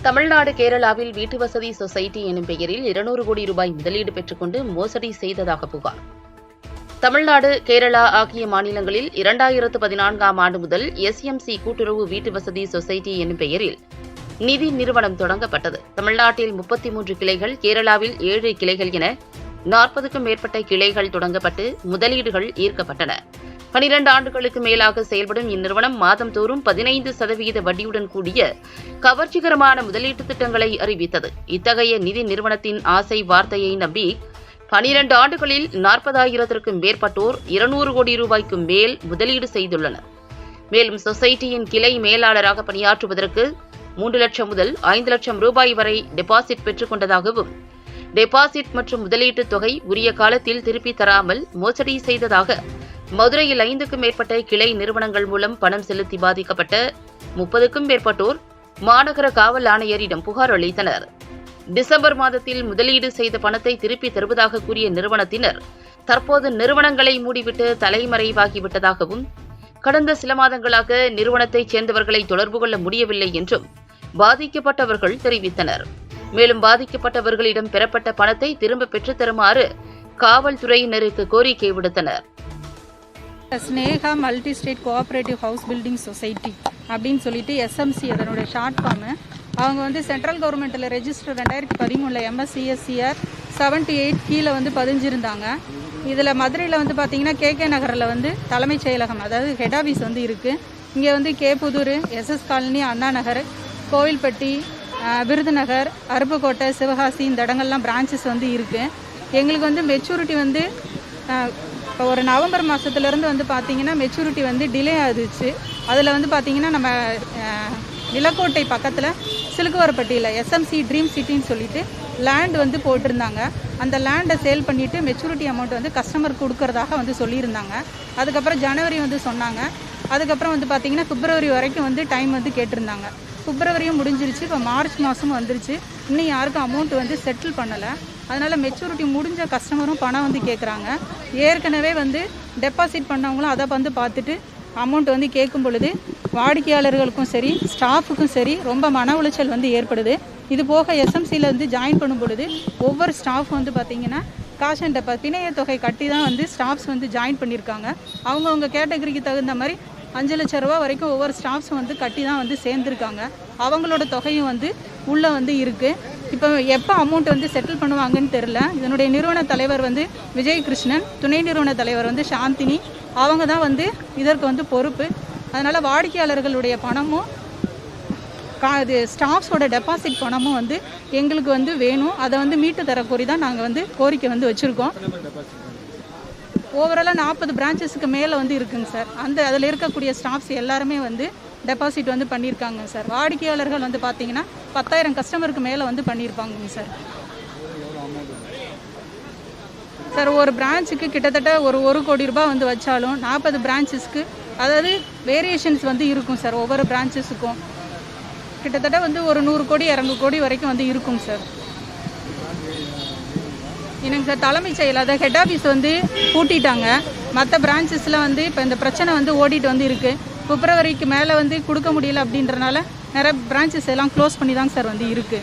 தமிழ்நாடு கேரளாவில் வீட்டு வசதி சொசைட்டி எனும் பெயரில் 200 கோடி ரூபாய் முதலீடு பெற்றுக்கொண்டு மோசடி செய்ததாக புகார். தமிழ்நாடு, கேரளா ஆகிய மாநிலங்களில் 2014ஆம் ஆண்டு முதல் SMC கூட்டுறவு வீட்டு வசதி சொசைட்டி எனும் பெயரில் நிதி நிறுவனம் தொடங்கப்பட்டது. தமிழ்நாட்டில் 33 கிளைகள், கேரளாவில் 7 கிளைகள் என 40க்கும் மேற்பட்ட கிளைகள் தொடங்கப்பட்டு முதலீடுகள் ஈர்க்கப்பட்டன. 12 ஆண்டுகளுக்கு மேலாக செயல்படும் இந்நிறுவனம் மாதந்தோறும் 15% வட்டியுடன் கூடிய கவர்ச்சிகரமான முதலீட்டு திட்டங்களை அறிவித்தது. இத்தகைய நிதி நிறுவனத்தின் ஆசை வார்த்தையை நம்பி 12 ஆண்டுகளில் 40,000க்கும் மேற்பட்டோர் 200 கோடி ரூபாய்க்கு மேல் முதலீடு செய்துள்ளனர். மேலும் சொசைட்டியின் கிளை மேலாளராக பணியாற்றுவதற்கு 3 லட்சம் முதல் 5 லட்சம் ரூபாய் வரை டெபாசிட் பெற்றுக் கொண்டதாகவும், டெபாசிட் மற்றும் முதலீட்டுத் தொகை உரிய காலத்தில் திருப்பி தராமல் மோசடி செய்ததாக மதுரையில் 5க்கும் மேற்பட்ட கிளை நிறுவனங்கள் மூலம் பணம் செலுத்தி பாதிக்கப்பட்ட 30க்கும் மேற்பட்டோர் மாநகர காவல் ஆணையரிடம் புகார் அளித்தனர். டிசம்பர் மாதத்தில் முதலீடு செய்த பணத்தை திருப்பி தருவதாக கூறிய நிறுவனத்தினர் தற்போது நிறுவனங்களை மூடிவிட்டு தலைமறைவாகிவிட்டதாகவும், கடந்த சில மாதங்களாக நிறுவனத்தைச் சேர்ந்தவர்களை தொடர்பு கொள்ள முடியவில்லை என்றும் பாதிக்கப்பட்டவர்கள் தெரிவித்தனர். மேலும் பாதிக்கப்பட்டவர்களிடம் பெறப்பட்ட பணத்தை திரும்ப பெற்றுத் தருமாறு காவல்துறையினருக்கு கோரிக்கை விடுத்தனர். Sneha multi state cooperative house building society அப்படின்னு சொல்லிட்டு SMC அதனோட ஷார்ட் ஃபார்மு. அவங்க சென்ட்ரல் கவர்மெண்ட்டில் ரெஜிஸ்டர் 2013 MSCSCR 78 கீழே பதிஞ்சிருந்தாங்க. இதில் மதுரையில் பார்த்தீங்கன்னா KK நகரில் தலைமைச் செயலகம், அதாவது ஹெட் ஆஃபீஸ் இருக்குது. இங்கே கேப்புதூர், SS காலனி, அண்ணா நகர், கோவில்பட்டி, விருதுநகர், அருப்புக்கோட்டை, சிவகாசி இந்த இடங்கள்லாம் பிரான்ச்சஸ் இருக்குது. எங்களுக்கு மெச்சூரிட்டி இப்போ ஒரு நவம்பர் மாதத்துலேருந்து பார்த்தீங்கன்னா மெச்சூரிட்டி டிலே ஆகிடுச்சு. அதில் பார்த்தீங்கன்னா நம்ம நிலக்கோட்டை பக்கத்தில் சிலுக்குவாரப்பட்டியில் SMC ட்ரீம் சிட்டின்னு சொல்லிட்டு லேண்ட் போட்டிருந்தாங்க. அந்த லேண்டை சேல் பண்ணிவிட்டு மெச்சூரிட்டி அமௌண்ட் கஸ்டமர் கொடுக்கறதாக சொல்லியிருந்தாங்க. அதுக்கப்புறம் ஜனவரி சொன்னாங்க. அதுக்கப்புறம் பார்த்தீங்கன்னா பிப்ரவரி வரைக்கும் டைம் கேட்டிருந்தாங்க. பிப்ரவரியும் முடிஞ்சிருச்சு. இப்போ மார்ச் மாதமும் வந்துருச்சு. இன்னும் யாருக்கும் அமௌண்ட் செட்டில் பண்ணலை. அதனால் மெச்சூரிட்டி முடிஞ்ச கஸ்டமரும் பணம் கேட்குறாங்க. ஏற்கனவே டெபாசிட் பண்ணவங்களும் அதை பார்த்துட்டு அமௌண்ட் கேட்கும் பொழுது வாடிக்கையாளர்களுக்கும் சரி, ஸ்டாஃபுக்கும் சரி ரொம்ப மன உளைச்சல் ஏற்படுது. இது போக SMCயில் ஜாயின் பண்ணும் பொழுது ஒவ்வொரு ஸ்டாஃப் பார்த்திங்கன்னா காஷ் அண்ட் டெபாசிட் பிணைய தொகை கட்டி தான் ஸ்டாஃப்ஸ் ஜாயின் பண்ணியிருக்காங்க. அவங்கவுங்க கேட்டகரிக்கு தகுந்த மாதிரி 5 லட்சம் ரூபா வரைக்கும் ஒவ்வொரு ஸ்டாஃப்ஸும் கட்டி தான் சேர்ந்துருக்காங்க. அவங்களோட தொகையும் உள்ளே இருக்குது. இப்போ எப்போ அமௌண்ட் செட்டில் பண்ணுவாங்கன்னு தெரில. இதனுடைய நிறுவன தலைவர் விஜய் கிருஷ்ணன், துணை நிறுவன தலைவர் சாந்தினி, அவங்க தான் இதற்கு பொறுப்பு. அதனால் வாடிக்கையாளர்களுடைய பணமும் இது ஸ்டாஃப்ஸோட டெபாசிட் பணமும் எங்களுக்கு வேணும். அதை மீட்டு தரக்கோரி தான் நாங்கள் கோரிக்கை வச்சுருக்கோம். ஓவராலாக 40 பிரான்ச்சஸுக்கு மேலே இருக்குங்க சார். அதில் இருக்கக்கூடிய ஸ்டாஃப்ஸ் எல்லாருமே டெபாசிட் பண்ணியிருக்காங்க சார். வாடிக்கையாளர்கள் பார்த்தீங்கன்னா 10,000 கஸ்டமருக்கு மேலே பண்ணியிருப்பாங்க சார். சார் ஒரு பிரான்ச்சுக்கு கிட்டத்தட்ட ஒரு 1 கோடி ரூபாய் வச்சாலும் 40 பிரான்ச்சஸ்க்கு, அதாவது வேரியேஷன்ஸ் இருக்கும் சார். ஒவ்வொரு பிரான்ச்சஸுக்கும் கிட்டத்தட்ட ஒரு 100 கோடி 200 கோடி வரைக்கும் இருக்குங்க சார். எனக்கு சார் தலைமைச் செயல், அதை ஹெட் ஆஃபீஸ் பூட்டிட்டாங்க. மற்ற பிரான்ச்சஸில் இப்போ இந்த பிரச்சனை ஓடிட்டு இருக்குது. பிப்ரவரிக்கு மேலே கொடுக்க முடியல அப்படின்றனால நிறைய பிரான்ச்சஸ் எல்லாம் க்ளோஸ் பண்ணி தாங்க சார் இருக்குது.